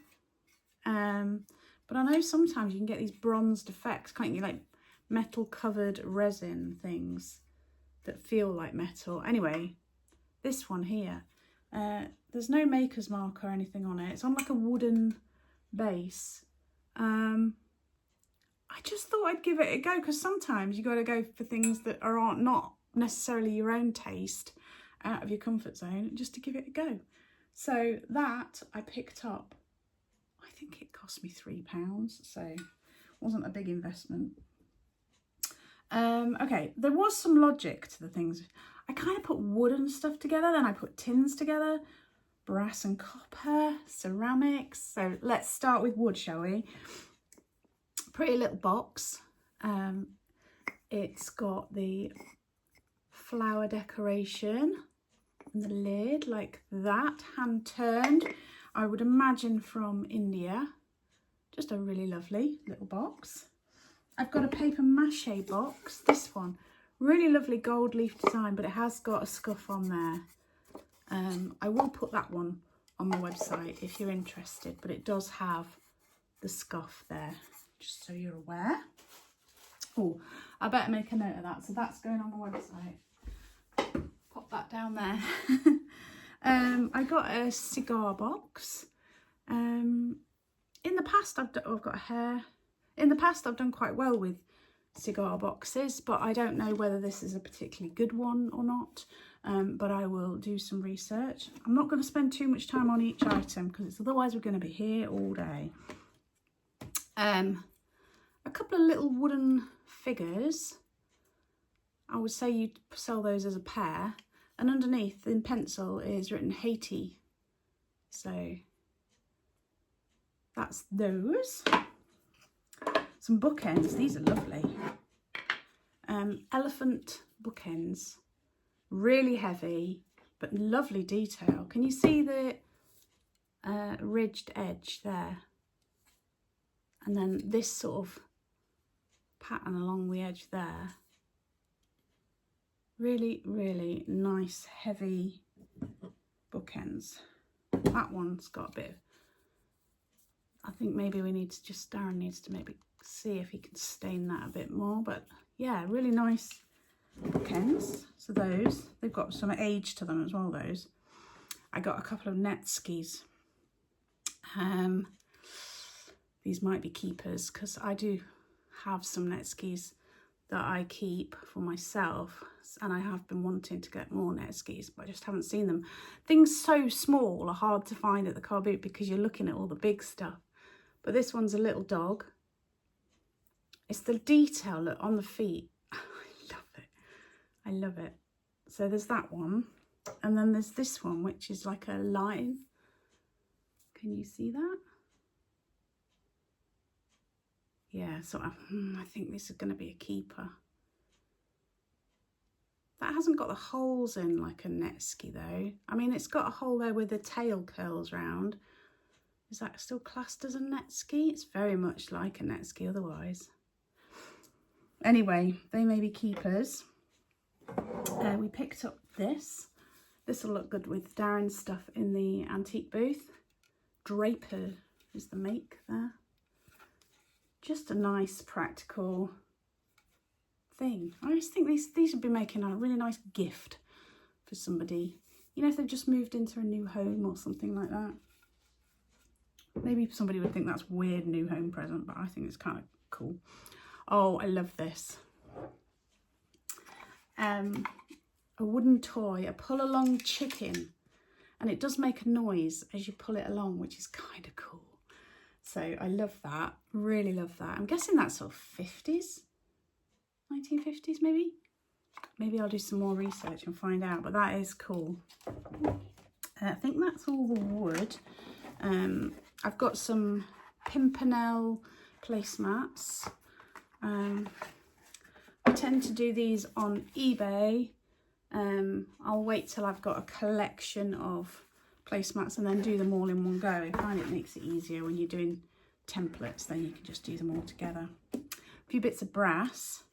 but I know sometimes you can get these bronzed effects, can't you? Like metal covered resin things that feel like metal. Anyway, this one here, there's no maker's mark or anything on it. It's on like a wooden base. I just thought I'd give it a go, because sometimes you got to go for things that are not necessarily your own taste, out of your comfort zone, just to give it a go. So that I picked up, I think it cost me £3, so it wasn't a big investment. Okay, there was some logic to the things. I kind of put wooden stuff together, then I put tins together, brass and copper, ceramics. So let's start with wood, shall we? Pretty little box. It's got the flower decoration and the lid like that, hand turned, I would imagine from India. Just a really lovely little box. I've got a paper mache box, this one, really lovely gold leaf design, but it has got a scuff on there. I will put that one on my website if you're interested, but it does have the scuff there, just so you're aware. Oh, I better make a note of that, so that's going on my website. Pop that down there. I got a cigar box. In the past, I've got a hair. In the past, I've done quite well with cigar boxes, but I don't know whether this is a particularly good one or not. But I will do some research. I'm not going to spend too much time on each item, because otherwise we're going to be here all day. A couple of little wooden figures. I would say you'd sell those as a pair, and underneath in pencil is written Haiti. So that's those. Some bookends, these are lovely. Elephant bookends, really heavy, but lovely detail. Can you see the ridged edge there? And then this sort of pattern along the edge there. Really, really nice, heavy bookends. That one's got a bit of, I think maybe we need to just, Darren needs to maybe see if he can stain that a bit more. But yeah, really nice bookends. So those, they've got some age to them as well, those. I got a couple of net skis. These might be keepers because I do have some net skis that I keep for myself, and I have been wanting to get more net skis, but I just haven't seen them. Things so small are hard to find at the car boot because you're looking at all the big stuff. But this one's a little dog. It's the detail look on the feet. I love it. I love it. So there's that one. And then there's this one, which is like a line. Can you see that? Yeah, so I think this is going to be a keeper. That hasn't got the holes in like a net ski though. I mean, it's got a hole there where the tail curls round. Is that still classed as a net ski? It's very much like a net ski otherwise. Anyway, they may be keepers. We picked up this. This will look good with Darren's stuff in the antique booth. Draper is the make there. Just a nice practical thing. I just think these would be making a really nice gift for somebody. You know, if they've just moved into a new home or something like that. Maybe somebody would think that's weird new home present, but I think it's kind of cool. Oh, I love this. A wooden toy, a pull along chicken, and it does make a noise as you pull it along, which is kind of cool. So I love that, really love that. I'm guessing that's sort of 50s, 1950s maybe. Maybe I'll do some more research and find out, but that is cool. I think that's all the wood. I've got some Pimpernel placemats. I tend to do these on eBay. I'll wait till I've got a collection of placemats and then do them all in one go. I find it makes it easier when you're doing templates, then you can just do them all together. A few bits of brass.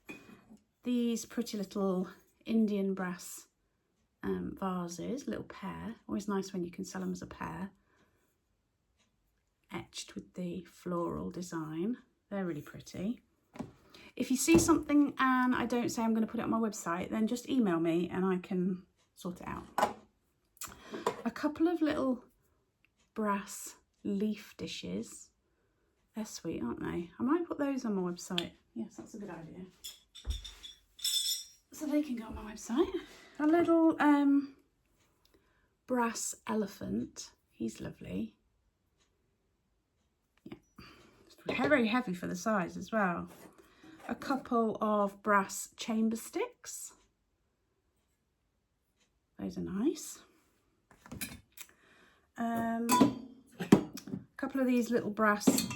These pretty little Indian brass vases, little pair. Always nice when you can sell them as a pair. Etched with the floral design. They're really pretty. If you see something and I don't say I'm going to put it on my website, then just email me and I can sort it out. A couple of little brass leaf dishes. They're sweet, aren't they? I might put those on my website. Yes, that's a good idea. So they can go on my website. A little brass elephant. He's lovely. Yeah, very heavy for the size as well. A couple of brass chamber sticks. Those are nice. A couple of these little brass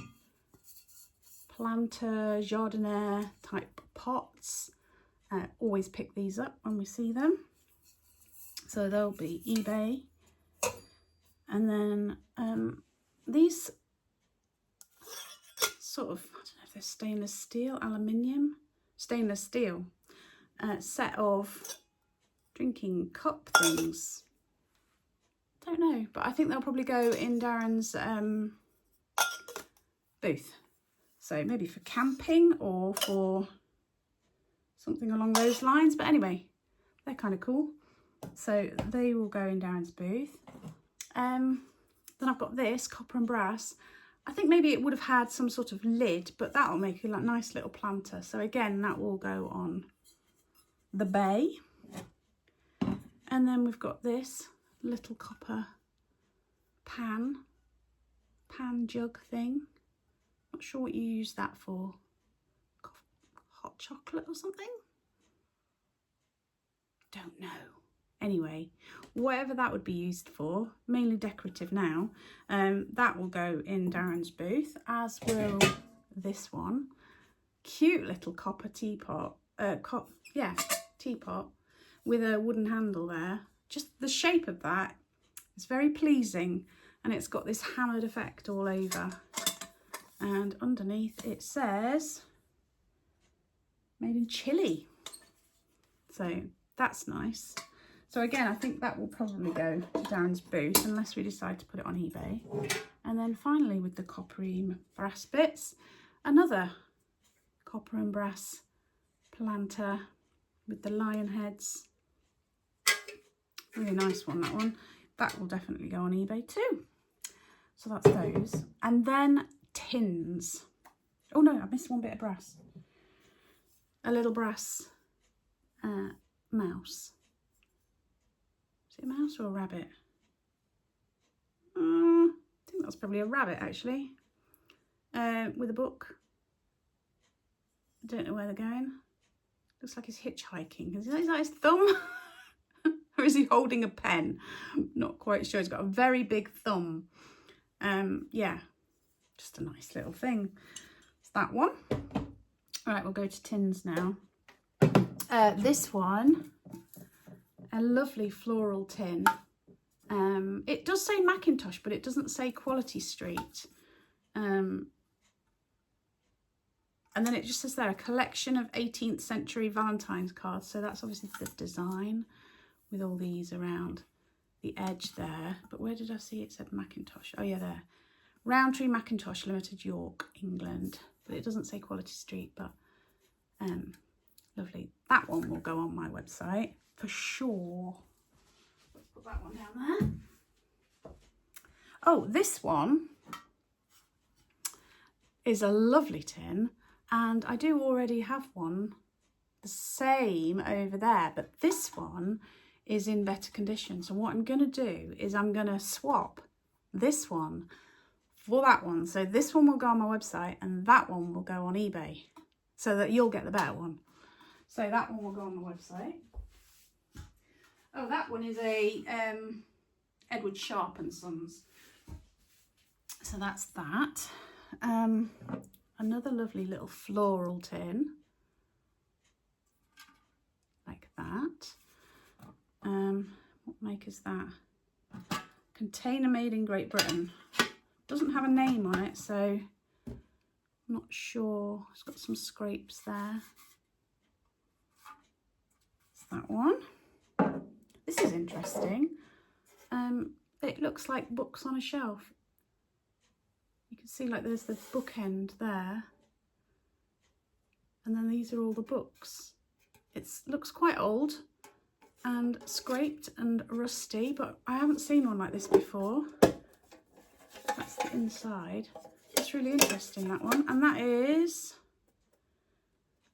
planter, jardiniere type pots. Always pick these up when we see them. So they'll be eBay. And then these sort of, I don't know if they're stainless steel, aluminium, stainless steel set of drinking cup things. Don't know, but I think they'll probably go in Darren's booth. So maybe for camping or for something along those lines. But anyway, they're kind of cool. So they will go in Darren's booth. Then I've got this, copper and brass. I think maybe it would have had some sort of lid, but that'll make a nice little planter. So again, that will go on the bay. And then we've got this little copper pan jug thing. Not sure what you use that for. Hot chocolate or something? Don't know. Anyway, whatever that would be used for, mainly decorative now, that will go in Darren's booth, as will this one. Cute little copper teapot, teapot with a wooden handle there. Just the shape of that is very pleasing, and it's got this hammered effect all over. And underneath it says made in Chile. So that's nice. So again, I think that will probably go to Darren's booth unless we decide to put it on eBay. And then finally with the coppery brass bits, another copper and brass planter with the lion heads. Really nice one, that one. That will definitely go on eBay too. So that's those. And then tins. Oh no, I missed one bit of brass. A little brass mouse. Is it a mouse or a rabbit? I think that's probably a rabbit actually. With a book. I don't know where they're going. Looks like he's hitchhiking. Is that his thumb? Or is he holding a pen? I'm not quite sure. He's got a very big thumb. Yeah, just a nice little thing. It's that one. All right, we'll go to tins now. This one, a lovely floral tin. It does say Macintosh, but it doesn't say Quality Street. And then it just says there, a collection of 18th century Valentine's cards. So that's obviously the design with all these around the edge there. But where did I see it said Macintosh? Oh yeah, there. Roundtree Macintosh Limited, York, England. But it doesn't say Quality Street, but lovely. That one will go on my website for sure. Let's put that one down there. Oh, this one is a lovely tin, and I do already have one the same over there, but this one is in better condition. So what I'm going to do is I'm going to swap this one for that one. So this one will go on my website and that one will go on eBay, so that you'll get the better one. So that one will go on the website. Oh, that one is a Edward Sharp and Sons. So that's that. Another lovely little floral tin. Like that. What make is that? Container made in Great Britain. Doesn't have a name on it, so I'm not sure. It's got some scrapes there. It's that one. This is interesting. It looks like books on a shelf. You can see like there's the bookend there. And then these are all the books. It looks quite old and scraped and rusty, but I haven't seen one like this before. That's the inside. It's really interesting, that one. And that is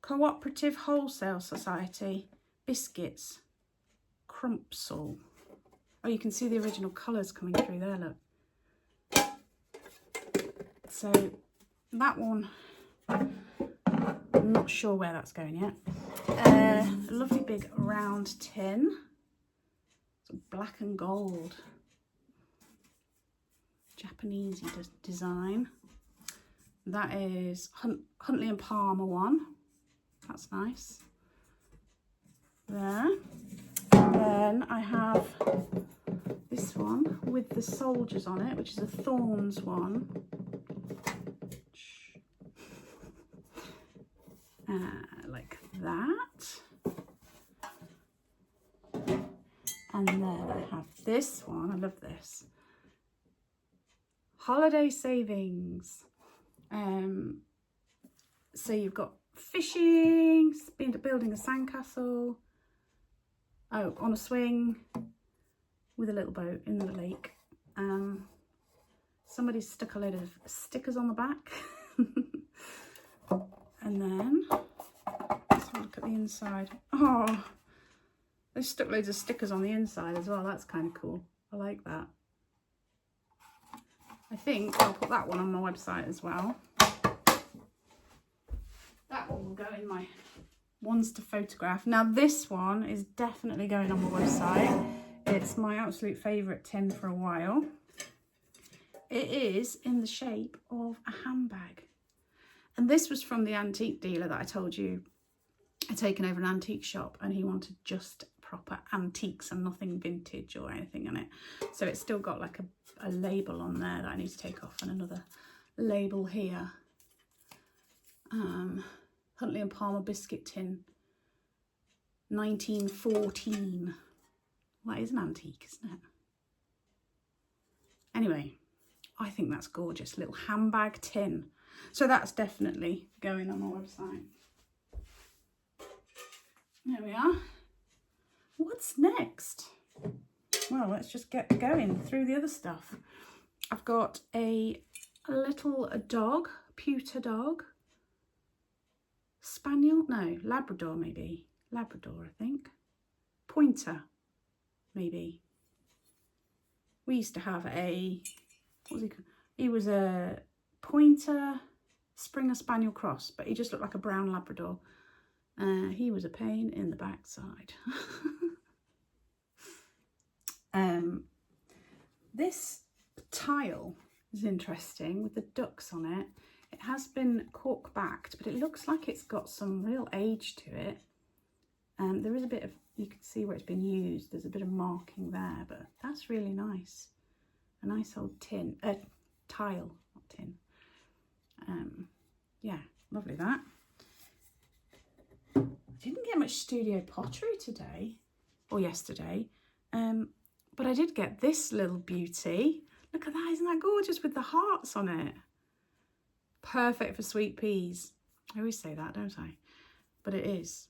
Cooperative Wholesale Society Biscuits Crumpsall. Oh, you can see the original colours coming through there, look. So that one, I'm not sure where that's going yet. A lovely big round tin. It's black and gold. Japanese design. That is Huntley and Palmer one. That's nice. There. And then I have this one with the soldiers on it, which is a Thorns one. Like that. And then I have this one. I love this. Holiday Savings. So you've got fishing, building a sandcastle. Oh, on a swing with a little boat in the lake. Somebody's stuck a load of stickers on the back. And then let's have a look at the inside. Oh, they stuck loads of stickers on the inside as well. That's kind of cool. I like that. I think I'll put that one on my website as well. That one will go in my ones to photograph. Now this one is definitely going on my website. It's my absolute favourite tin for a while. It is in the shape of a handbag. And this was from the antique dealer that I told you I'd taken over an antique shop, and he wanted just proper antiques and nothing vintage or anything on it. So it's still got like a label on there that I need to take off, and another label here. Huntley and Palmer biscuit tin. 1914. Well, that is an antique, isn't it? Anyway, I think that's gorgeous. Little handbag tin. So that's definitely going on my website. There we are. What's next? Well, let's just get going through the other stuff. I've got a little dog, pewter dog. Spaniel? No, Labrador maybe. Labrador, I think. Pointer, maybe. We used to have a, what was he called? He was a pointer Springer Spaniel cross, but he just looked like a brown Labrador. He was a pain in the backside. This tile is interesting with the ducks on it. It has been cork backed, but it looks like it's got some real age to it. There is a bit of, you can see where it's been used. There's a bit of marking there, but that's really nice. A nice old tin, tile, not tin. Yeah, lovely that. I didn't get much studio pottery today, or yesterday, but I did get this little beauty. Look at that, isn't that gorgeous with the hearts on it? Perfect for sweet peas. I always say that, don't I? But it is,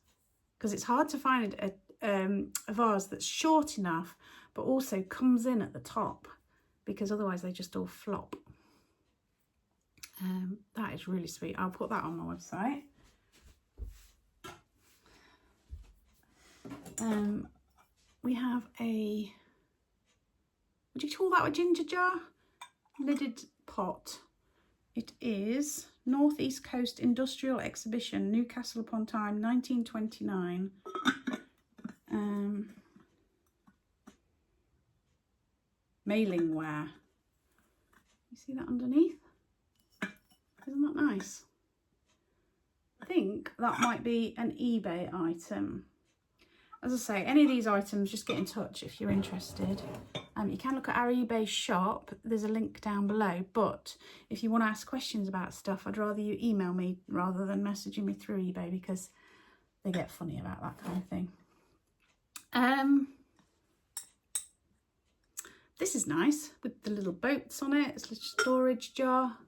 because it's hard to find a vase that's short enough, but also comes in at the top, because otherwise they just all flop. That is really sweet. I'll put that on my website. We have a, would you call that a ginger jar? Lidded pot. It is North East Coast Industrial Exhibition, Newcastle upon Tyne, 1929. Mailing ware. You see that underneath? Isn't that nice? I think that might be an eBay item. As I say, any of these items, just get in touch if you're interested. You can look at our eBay shop. There's a link down below. But if you want to ask questions about stuff, I'd rather you email me rather than messaging me through eBay, because they get funny about that kind of thing. This is nice with the little boats on it. It's a storage jar.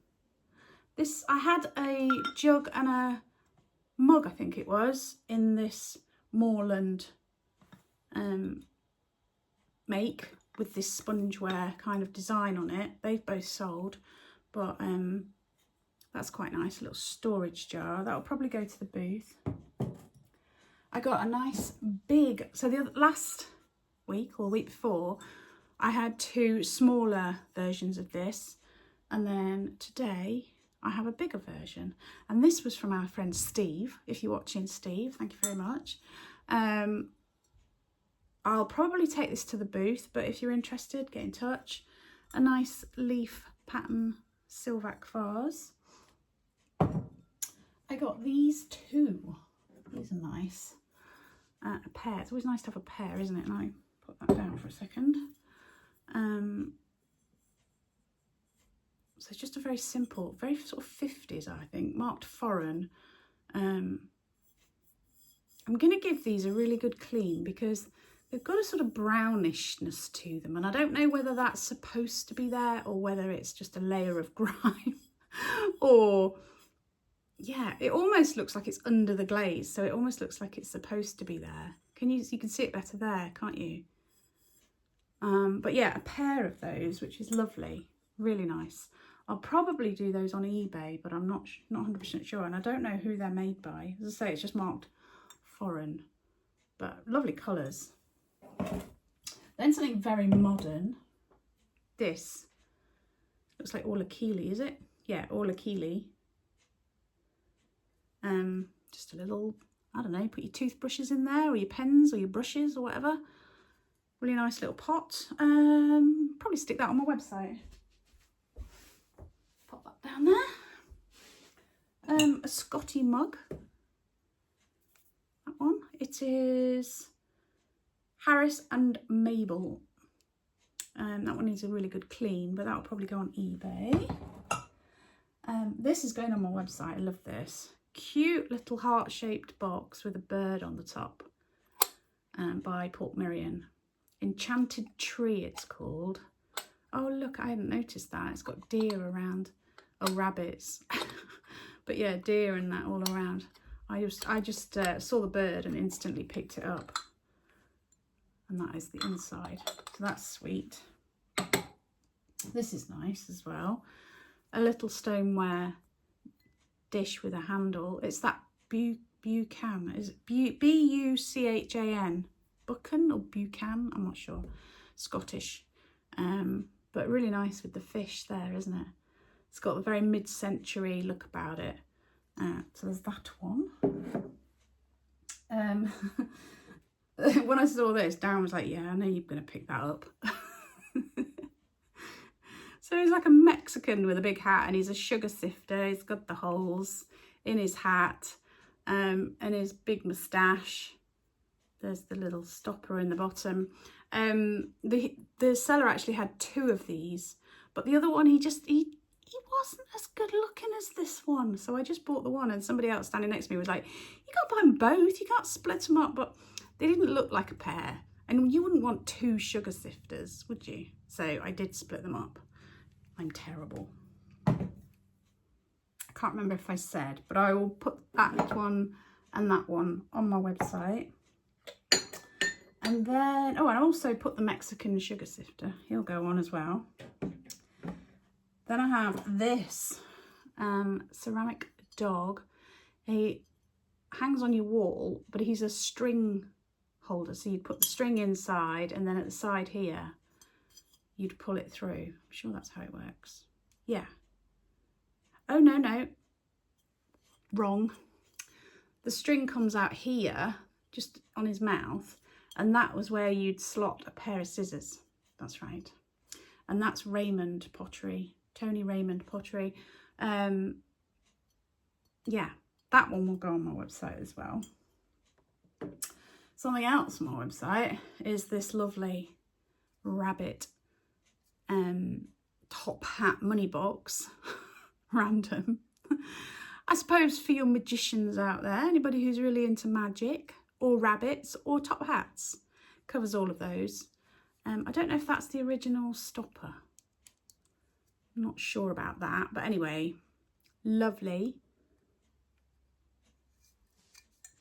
This, I had a jug and a mug, I think it was, in this Moorland make with this spongeware kind of design on it. They've both sold, but that's quite nice. A little storage jar. That'll probably go to the booth. I got a nice big, so the last week or week before, I had two smaller versions of this, and then today I have a bigger version, and this was from our friend Steve. If you're watching, Steve, thank you very much. I'll probably take this to the booth, but if you're interested, get in touch. A nice leaf pattern Silvac vase. I got these two. These are nice. A pair. It's always nice to have a pair, isn't it? And I put that down for a second. So it's just a very simple, very sort of 50s, I think, marked foreign. I'm going to give these a really good clean, because they've got a sort of brownishness to them, and I don't know whether that's supposed to be there or whether it's just a layer of grime. Or, yeah, it almost looks like it's under the glaze, so it almost looks like it's supposed to be there. You can see it better there, can't you? But yeah, a pair of those, which is lovely, really nice. I'll probably do those on eBay, but I'm not 100% sure, and I don't know who they're made by. As I say, it's just marked foreign, but lovely colours. Then something very modern. This looks like Orla Keeley, is it? Yeah, Orla Keeley. Just a little, I don't know, put your toothbrushes in there, or your pens, or your brushes, or whatever. Really nice little pot. Probably stick that on my website. Pop that down there. A Scotty mug. That one. It is Harris and Mabel. That one needs a really good clean, but that'll probably go on eBay. This is going on my website. I love this. cute little heart-shaped box with a bird on the top, by Port Miriam. Enchanted Tree it's called. Oh look, I hadn't noticed that. It's got deer around. Oh, rabbits. But yeah, deer and that all around. I just saw the bird and instantly picked it up. And that is the inside. So that's sweet. This is nice as well. A little stoneware dish with a handle. It's that Buchan. Is it B-U-C-H-A-N? Buchan or Buchan? I'm not sure. Scottish. But really nice with the fish there, isn't it? It's got a very mid-century look about it. So there's that one. When I saw this, Darren was like, yeah, I know you're going to pick that up. So he's like a Mexican with a big hat, and he's a sugar sifter. He's got the holes in his hat, and his big moustache. There's the little stopper in the bottom. The seller actually had 2 of these, but the other one, he wasn't as good looking as this one. So I just bought the one, and somebody else standing next to me was like, you can't buy them both. You can't split them up. But they didn't look like a pair. And you wouldn't want 2 sugar sifters, would you? So I did split them up. I'm terrible. I can't remember if I said, but I will put that one and that one on my website. And then, oh, and I also put the Mexican sugar sifter. He'll go on as well. Then I have this ceramic dog. He hangs on your wall, but he's a string holder. So you'd put the string inside, and then at the side here, you'd pull it through. I'm sure that's how it works. Yeah. Oh, no. Wrong. The string comes out here, just on his mouth, and that was where you'd slot a pair of scissors. That's right. And that's Raymond pottery. Tony Raymond pottery. Yeah, that one will go on my website as well. Something else on my website is this lovely rabbit top hat money box. Random. I suppose for your magicians out there, anybody who's really into magic or rabbits or top hats, covers all of those. I don't know if that's the original stopper. I'm not sure about that, but anyway, lovely.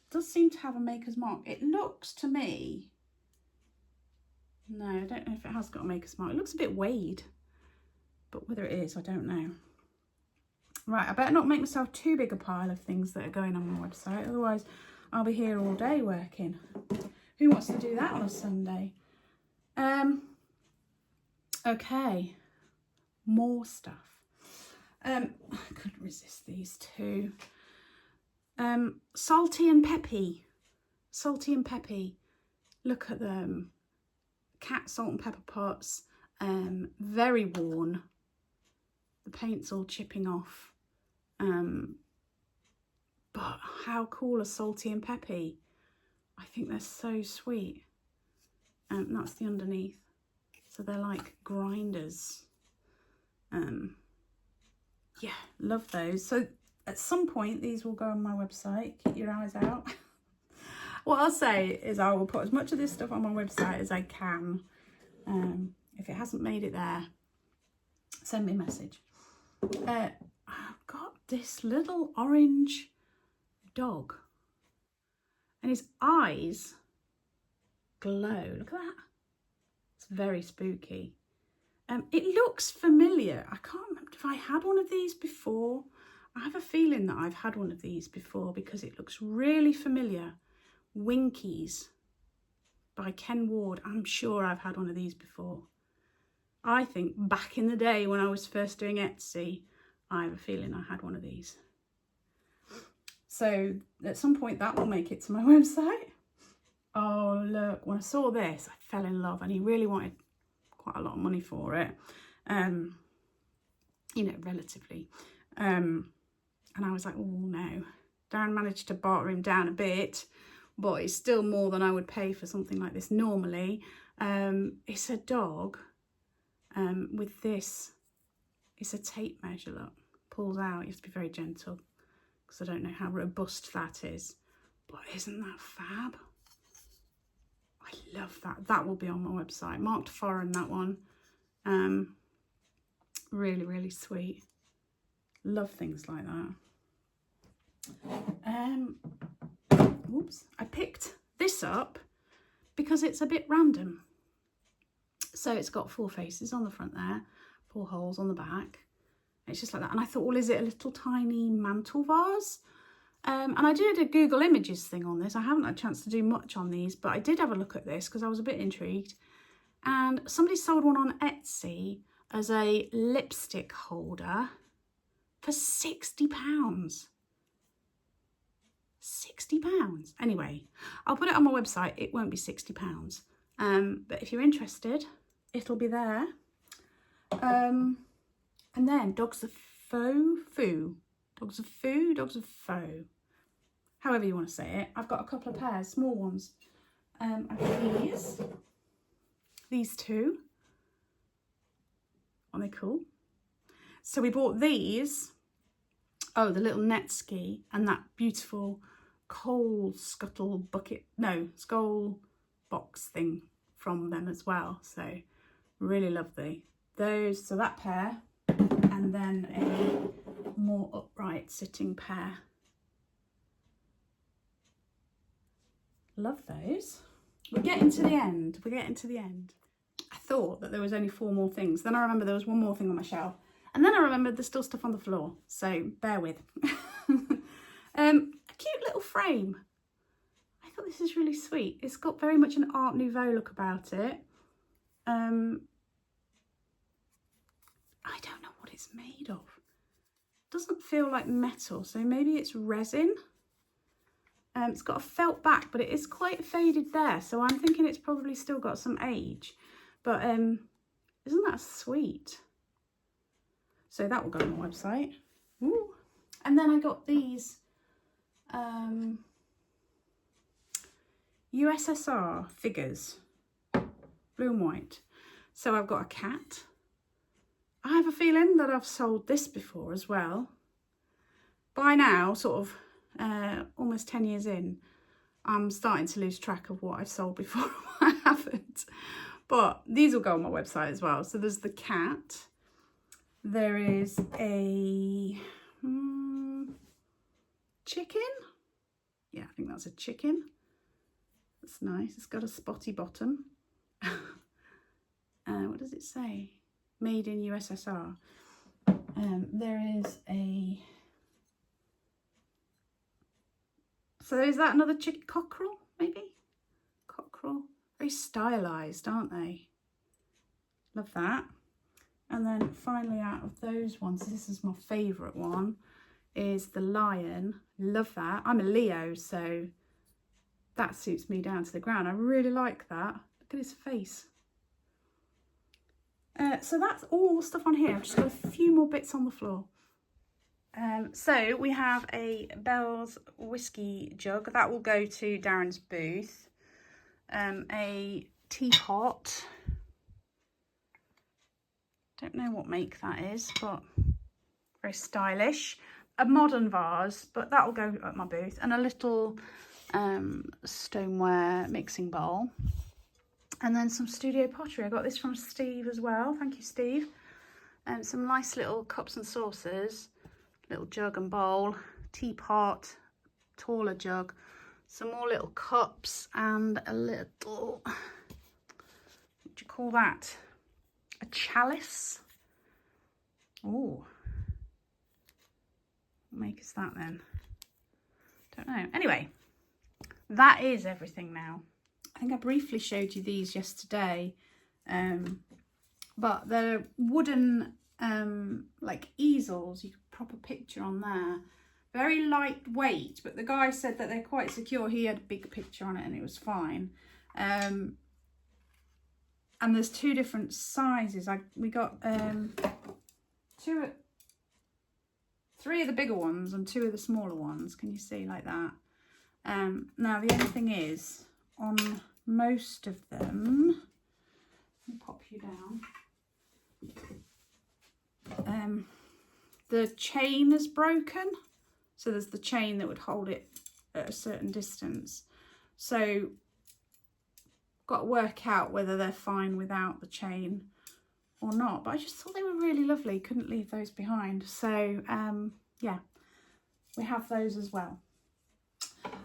Does seem to have a maker's mark. It looks to me, no, I don't know if it has got a maker's mark. It looks a bit weighed, but whether it is, I don't know. Right, I better not make myself too big a pile of things that are going on my website, otherwise I'll be here all day working. Who wants to do that on a Sunday? Okay, more stuff. I couldn't resist these 2. Salty and Peppy. Salty and Peppy. Look at them. Cat salt and pepper pots. Very worn. The paint's all chipping off. But how cool are Salty and Peppy? I think they're so sweet. That's the underneath. So they're like grinders. Yeah, love those. So at some point, these will go on my website. Keep your eyes out. What I'll say is I will put as much of this stuff on my website as I can. If it hasn't made it there, send me a message. I've got this little orange dog. And his eyes glow. Look at that. It's very spooky. It looks familiar. I can't remember if I had one of these before. I have a feeling that I've had one of these before because it looks really familiar. Winkies by Ken Ward. I'm sure I've had one of these before. I think back in the day when I was first doing Etsy, I have a feeling I had one of these. So at some point that will make it to my website. Oh look, when I saw this, I fell in love, and he really wanted quite a lot of money for it. You know, relatively. And I was like, oh no. Darren managed to barter him down a bit, but it's still more than I would pay for something like this normally. It's a dog with this. It's a tape measure, look. Pulls out, you have to be very gentle. because I don't know how robust that is. But isn't that fab? I love that. That will be on my website. Marked foreign, that one. Really, really sweet. Love things like that. Oops. I picked this up because it's a bit random. So it's got 4 faces on the front there, 4 holes on the back. It's just like that. And I thought, well, is it a little tiny mantle vase? And I did a Google Images thing on this. I haven't had a chance to do much on these, but I did have a look at this because I was a bit intrigued. And somebody sold one on Etsy as a lipstick holder for £60. £60. Anyway, I'll put it on my website. It won't be £60. But if you're interested, it'll be there. And then dogs of faux. Dogs of faux, dogs of faux. However you want to say it. I've got a couple of pairs, small ones. I've got these 2. Aren't they cool? So we bought these. Oh, the little net ski and that beautiful coal scuttle bucket. No, skull box thing from them as well. So really lovely. Those, so that pair. And then a more upright sitting pair. Love those. We're getting to the end. We're getting to the end. I thought that there was only 4 more things. Then I remember there was 1 more thing on my shelf. And then I remembered there's still stuff on the floor. So bear with. A cute little frame. I thought this is really sweet. It's got very much an Art Nouveau look about it. I don't know what it's made of. Doesn't feel like metal, so maybe it's resin. It's got a felt back, but it is quite faded there, so I'm thinking it's probably still got some age. But isn't that sweet? So that will go on my website. Ooh. And then I got these USSR figures, blue and white. So I've got a cat. I have a feeling that I've sold this before as well. By now, sort of almost 10 years in, I'm starting to lose track of what I've sold before and what I haven't. But these will go on my website as well. So there's the cat. There is a chicken. Yeah, I think that's a chicken. That's nice. It's got a spotty bottom. What does it say? Made in USSR. There is a... So is that another chicken? Cockerel, maybe? Cockerel. Very stylised, aren't they? Love that. And then finally, out of those ones, this is my favourite one, is the lion. Love that. I'm a Leo, so that suits me down to the ground. I really like that. Look at his face. So that's all the stuff on here. I've just got a few more bits on the floor. So we have a Bell's whiskey jug. That will go to Darren's booth. A teapot. Don't know what make that is, but very stylish. A modern vase, but that will go at my booth. And a little stoneware mixing bowl. And then some studio pottery. I got this from Steve as well. Thank you, Steve. Some nice little cups and saucers. Little jug and bowl. Teapot. Taller jug. Some more little cups. And a little... What do you call that? A chalice. Oh. What make is that then? Don't know. Anyway. That is everything now. I think I briefly showed you these yesterday, but they're wooden like easels. You could prop a picture on there. Very lightweight, but the guy said that they're quite secure. He had a big picture on it and it was fine. And there's 2 different sizes. We got 3 of the bigger ones and 2 of the smaller ones. Can you see like that? Now the only thing is, on most of them, let me pop you down, the chain is broken, So there's the chain that would hold it at a certain distance. So got to work out whether they're fine without the chain or not. But I just thought they were really lovely. Couldn't leave those behind. So yeah, we have those as well.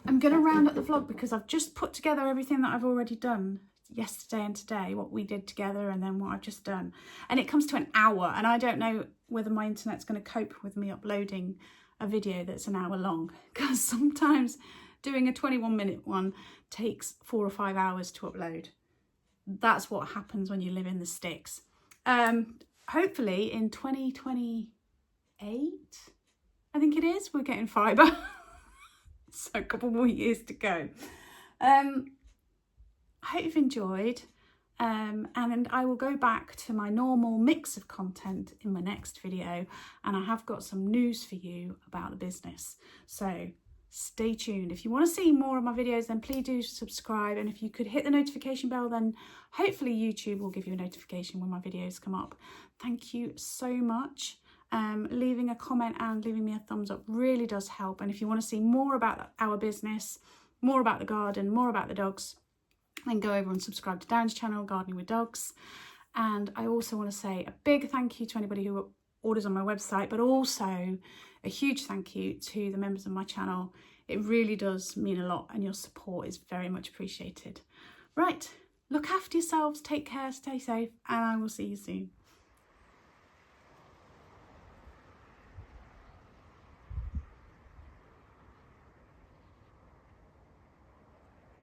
I'm going to round up the vlog because I've just put together everything that I've already done yesterday and today, what we did together and then what I've just done. And it comes to an hour, and I don't know whether my internet's going to cope with me uploading a video that's an hour long, because sometimes doing a 21-minute one takes 4 or 5 hours to upload. That's what happens when you live in the sticks. Hopefully in 2028, I think it is, we're getting fibre. So a couple more years to go. I hope you've enjoyed, and I will go back to my normal mix of content in my next video, and I have got some news for you about the business, so stay tuned. If you want to see more of my videos, then please do subscribe, and if you could hit the notification bell, then hopefully YouTube will give you a notification when my videos come up. Thank you so much. Leaving a comment and leaving me a thumbs up really does help, and if you want to see more about our business, more about the garden, more about the dogs, then go over and subscribe to Darren's channel, Gardening with Dogs. And I also want to say a big thank you to anybody who orders on my website, but also a huge thank you to the members of my channel. It really does mean a lot, and your support is very much appreciated. Right, look after yourselves, take care, stay safe, and I will see you soon.